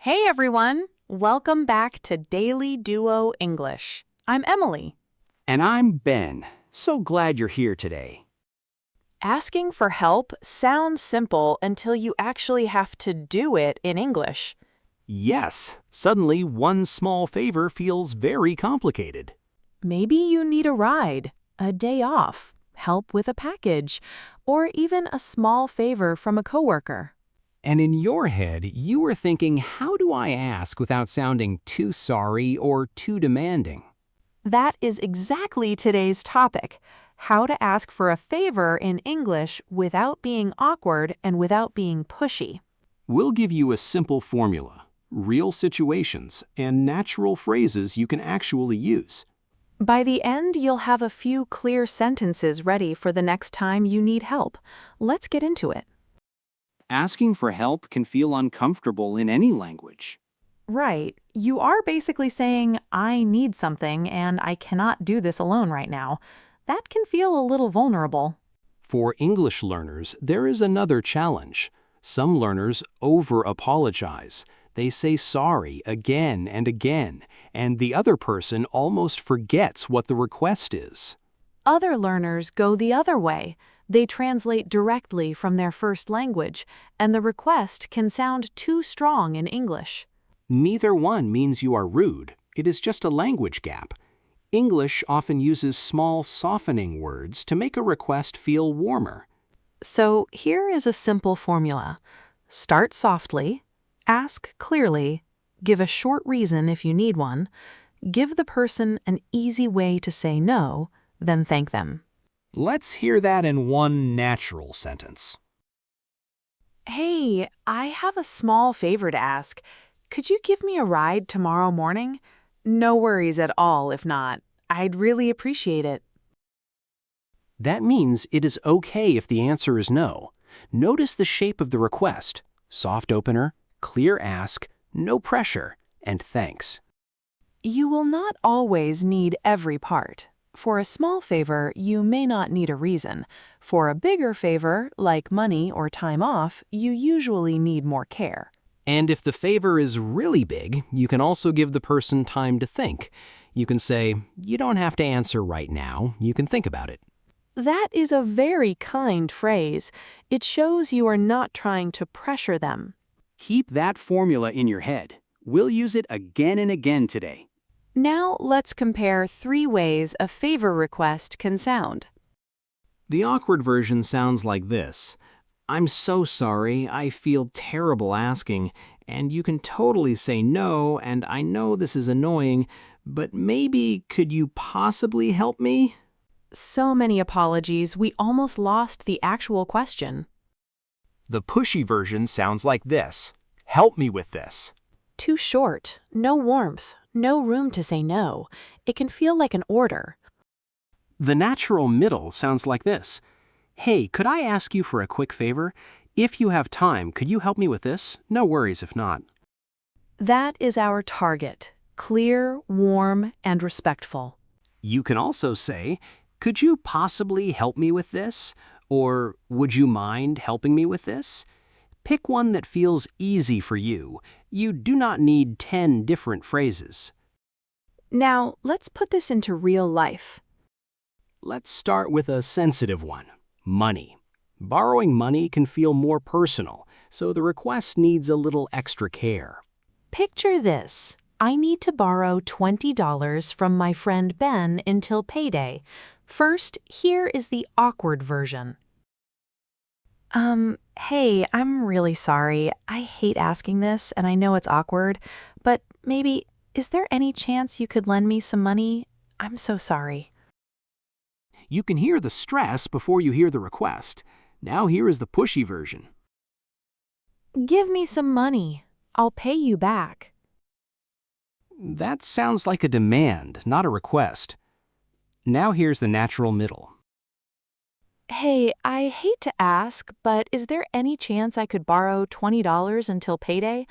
Hey everyone! Welcome back to Daily Duo English. I'm Emily. And I'm Ben. So glad you're here today. Asking for help sounds simple until you actually have to do it in English. Yes, suddenly one small favor feels very complicated. Maybe you need a ride, a day off, help with a package, or even a small favor from a coworker. And in your head, you were thinking, how do I ask without sounding too sorry or too demanding? That is exactly today's topic: how to ask for a favor in English without being awkward and without being pushy. We'll give you a simple formula, real situations, and natural phrases you can actually use. By the end, you'll have a few clear sentences ready for the next time you need help. Let's get into it. Asking for help can feel uncomfortable in any language. Right. You are basically saying, I need something and I cannot do this alone right now. That can feel a little vulnerable. For English learners, there is another challenge. Some learners over-apologize. They say sorry again and again, and the other person almost forgets what the request is. Other learners go the other way. They translate directly from their first language, and the request can sound too strong in English. Neither one means you are rude. It is just a language gap. English often uses small softening words to make a request feel warmer. So here is a simple formula. Start softly, ask clearly, give a short reason if you need one, give the person an easy way to say no, then thank them. Let's hear that in one natural sentence. Hey, I have a small favor to ask. Could you give me a ride tomorrow morning? No worries at all if not. I'd really appreciate it. That means it is okay if the answer is no. Notice the shape of the request. Soft opener, clear ask, no pressure, and thanks. You will not always need every part. For a small favor, you may not need a reason. For a bigger favor, like money or time off, you usually need more care. And if the favor is really big, you can also give the person time to think. You can say, you don't have to answer right now. You can think about it. That is a very kind phrase. It shows you are not trying to pressure them. Keep that formula in your head. We'll use it again and again today. Now let's compare 3 ways a favor request can sound. The awkward version sounds like this. I'm so sorry, I feel terrible asking, and you can totally say no, and I know this is annoying, but maybe could you possibly help me? So many apologies, we almost lost the actual question. The pushy version sounds like this. Help me with this. Too short, no warmth, no room to say no. It can feel like an order. The natural middle sounds like this. Hey, could I ask you for a quick favor? If you have time, could you help me with this? No worries if not. That is our target: clear, warm, and respectful. You can also say, could you possibly help me with this? Or would you mind helping me with this? Pick one that feels easy for you. You do not need 10 different phrases. Now, let's put this into real life. Let's start with a sensitive one. Money. Borrowing money can feel more personal, so the request needs a little extra care. Picture this. I need to borrow $20 from my friend Ben until payday. First, here is the awkward version. Hey, I'm really sorry. I hate asking this, and I know it's awkward, but maybe, is there any chance you could lend me some money? I'm so sorry. You can hear the stress before you hear the request. Now here is the pushy version. Give me some money. I'll pay you back. That sounds like a demand, not a request. Now here's the natural middle. Hey, I hate to ask, but is there any chance I could borrow $20 until payday?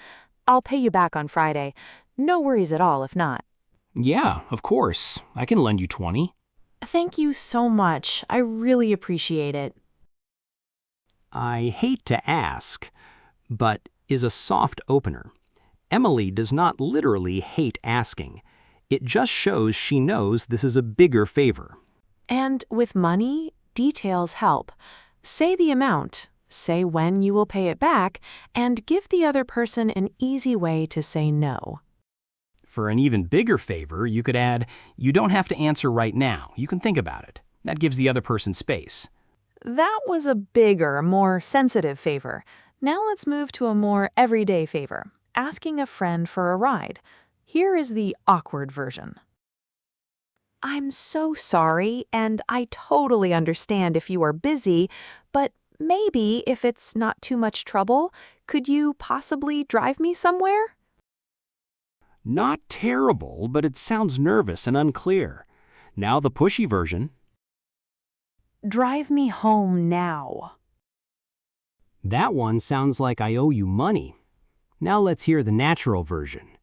I'll pay you back on Friday. No worries at all if not. Yeah, of course. I can lend you 20. Thank you so much. I really appreciate it. I hate to ask, but is a soft opener. Emily does not literally hate asking. It just shows she knows this is a bigger favor. And with money, details help. Say the amount, say when you will pay it back, and give the other person an easy way to say no. For an even bigger favor, you could add, "You don't have to answer right now. You can think about it." That gives the other person space. That was a bigger, more sensitive favor. Now let's move to a more everyday favor, asking a friend for a ride. Here is the awkward version. I'm so sorry, and I totally understand if you are busy, but maybe if it's not too much trouble, could you possibly drive me somewhere? Not terrible, but it sounds nervous and unclear. Now the pushy version. Drive me home now. That one sounds like I owe you money. Now let's hear the natural version.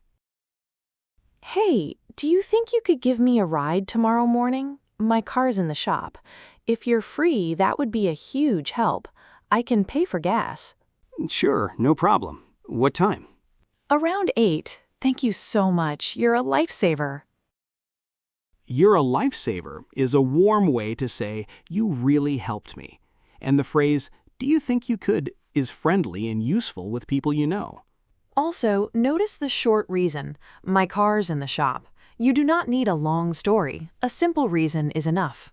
Hey, do you think you could give me a ride tomorrow morning? My car's in the shop. If you're free, that would be a huge help. I can pay for gas. Sure, no problem. What time? Around 8. Thank you so much. You're a lifesaver. You're a lifesaver is a warm way to say, "You really helped me." And the phrase, "Do you think you could," is friendly and useful with people you know. Also, notice the short reason. My car's in the shop. You do not need a long story. A simple reason is enough.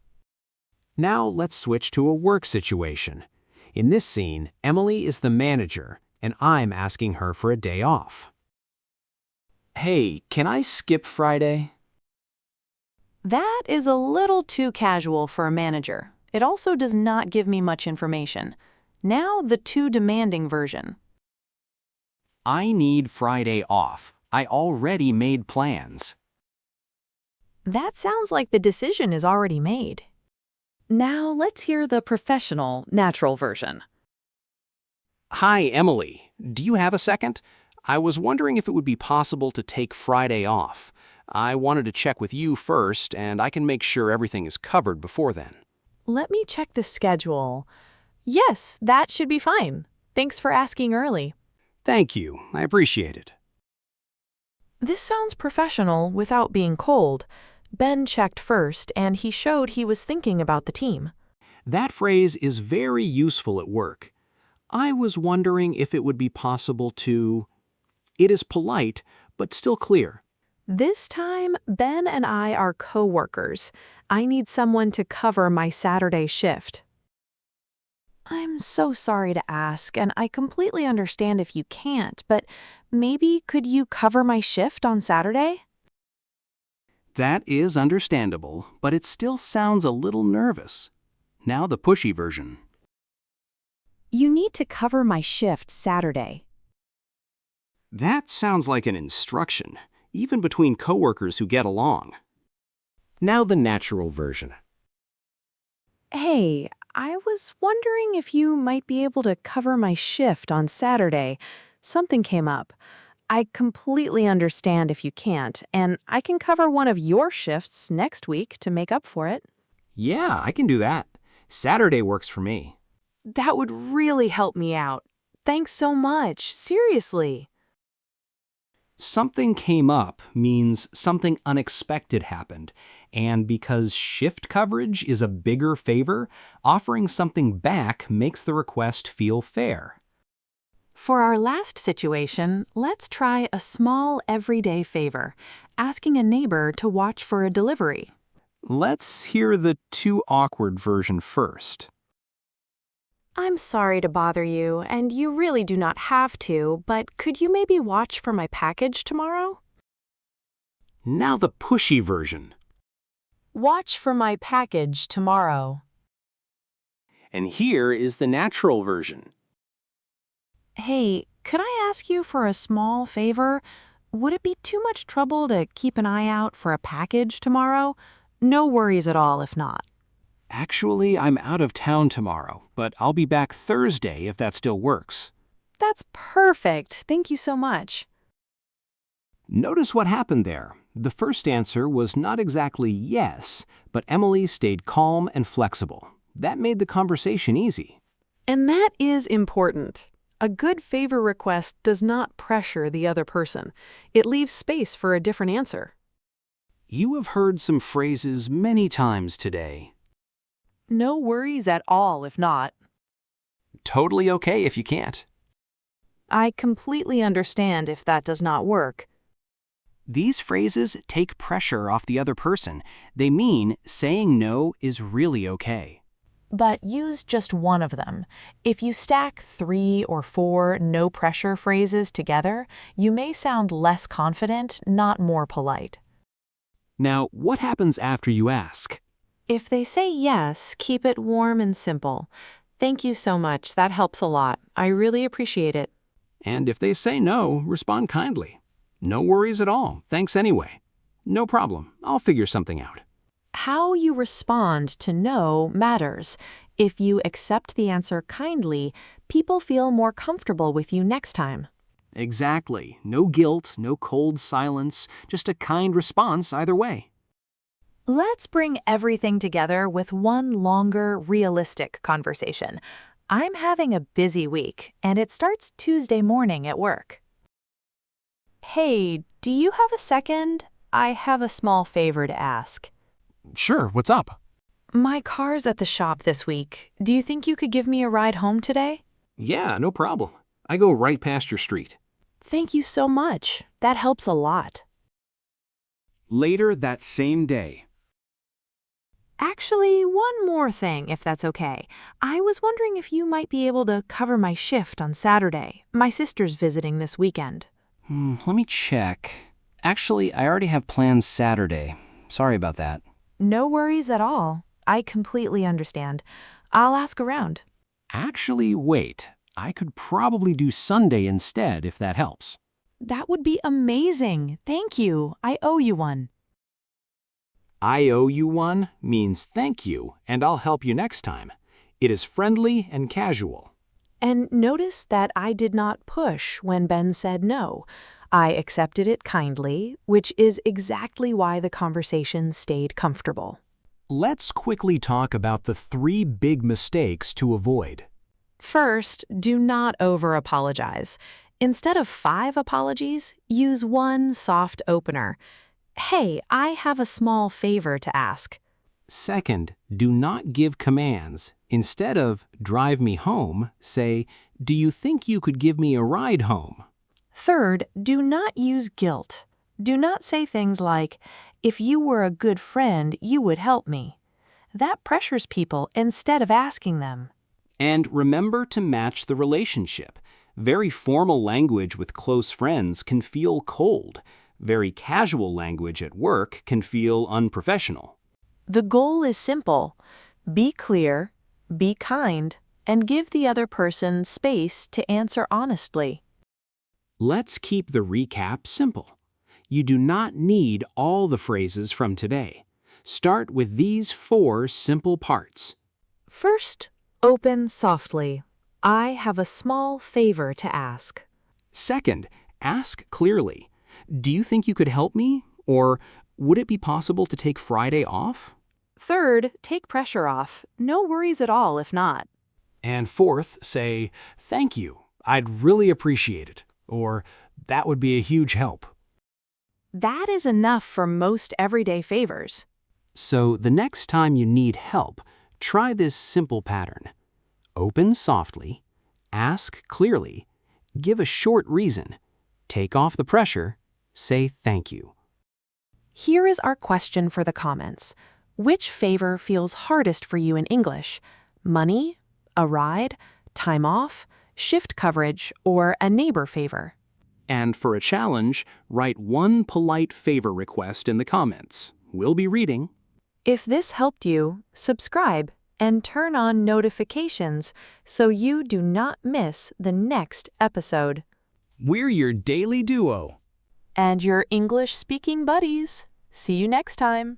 Now let's switch to a work situation. In this scene, Emily is the manager, and I'm asking her for a day off. "Hey, can I skip Friday?" That is a little too casual for a manager. It also does not give me much information. Now the too demanding version. "I need Friday off. I already made plans." That sounds like the decision is already made. Now let's hear the professional, natural version. "Hi, Emily. Do you have a second? I was wondering if it would be possible to take Friday off. I wanted to check with you first, and I can make sure everything is covered before then." Let me check the schedule. Yes, that should be fine. Thanks for asking early. Thank you. I appreciate it. This sounds professional without being cold. Ben checked first, and he showed he was thinking about the team. That phrase is very useful at work. I was wondering if it would be possible to... It is polite, but still clear. This time, Ben and I are coworkers. I need someone to cover my Saturday shift. I'm so sorry to ask, and I completely understand if you can't, but maybe could you cover my shift on Saturday? That is understandable, but it still sounds a little nervous. Now the pushy version. You need to cover my shift Saturday. That sounds like an instruction, even between coworkers who get along. Now the natural version. Hey, I was wondering if you might be able to cover my shift on Saturday. Something came up. I completely understand if you can't, and I can cover one of your shifts next week to make up for it. Yeah, I can do that. Saturday works for me. That would really help me out. Thanks so much, seriously. Something came up means something unexpected happened, and because shift coverage is a bigger favor, offering something back makes the request feel fair. For our last situation, let's try a small everyday favor, asking a neighbor to watch for a delivery. Let's hear the too awkward version first. I'm sorry to bother you, and you really do not have to, but could you maybe watch for my package tomorrow? Now the pushy version. Watch for my package tomorrow. And here is the natural version. Hey, could I ask you for a small favor? Would it be too much trouble to keep an eye out for a package tomorrow? No worries at all if not. Actually, I'm out of town tomorrow, but I'll be back Thursday if that still works. That's perfect. Thank you so much. Notice what happened there. The first answer was not exactly yes, but Emily stayed calm and flexible. That made the conversation easy. And that is important. A good favor request does not pressure the other person. It leaves space for a different answer. You have heard some phrases many times today. No worries at all if not. Totally okay if you can't. I completely understand if that does not work. These phrases take pressure off the other person. They mean saying no is really okay. But use just one of them. If you stack 3 or 4 no pressure phrases together, you may sound less confident, not more polite. Now, what happens after you ask? If they say yes, keep it warm and simple. Thank you so much. That helps a lot. I really appreciate it. And if they say no, respond kindly. No worries at all. Thanks anyway. No problem. I'll figure something out. How you respond to no matters. If you accept the answer kindly, people feel more comfortable with you next time. Exactly. No guilt, no cold silence, just a kind response either way. Let's bring everything together with one longer, realistic conversation. I'm having a busy week, and it starts Tuesday morning at work. Hey, do you have a second? I have a small favor to ask. Sure, what's up? My car's at the shop this week. Do you think you could give me a ride home today? Yeah, no problem. I go right past your street. Thank you so much. That helps a lot. Later that same day. Actually, one more thing, if that's okay. I was wondering if you might be able to cover my shift on Saturday. My sister's visiting this weekend. Let me check. Actually, I already have plans Saturday. Sorry about that. No worries at all. I completely understand. I'll ask around. Actually, wait. I could probably do Sunday instead if that helps. That would be amazing. Thank you. I owe you one. I owe you one means thank you, and I'll help you next time. It is friendly and casual. And notice that I did not push when Ben said no. I accepted it kindly, which is exactly why the conversation stayed comfortable. Let's quickly talk about the 3 big mistakes to avoid. First, do not over-apologize. Instead of 5 apologies, use one soft opener. Hey, I have a small favor to ask. Second, do not give commands. Instead of drive me home, say, do you think you could give me a ride home? Third, do not use guilt. Do not say things like, if you were a good friend, you would help me. That pressures people instead of asking them. And remember to match the relationship. Very formal language with close friends can feel cold. Very casual language at work can feel unprofessional. The goal is simple. Be clear, be kind, and give the other person space to answer honestly. Let's keep the recap simple. You do not need all the phrases from today. Start with these 4 simple parts. First, open softly. I have a small favor to ask. Second, ask clearly. Do you think you could help me? Or would it be possible to take Friday off? Third, take pressure off. No worries at all if not. And fourth, say, thank you. I'd really appreciate it. Or that would be a huge help. That is enough for most everyday favors. So the next time you need help, try this simple pattern. Open softly, ask clearly, give a short reason, take off the pressure, say thank you. Here is our question for the comments. Which favor feels hardest for you in English? Money, a ride, time off, shift coverage, or a neighbor favor? And for a challenge, write one polite favor request in the comments. We'll be reading. If this helped you, subscribe and turn on notifications so you do not miss the next episode. We're your daily duo. And your English speaking buddies. See you next time.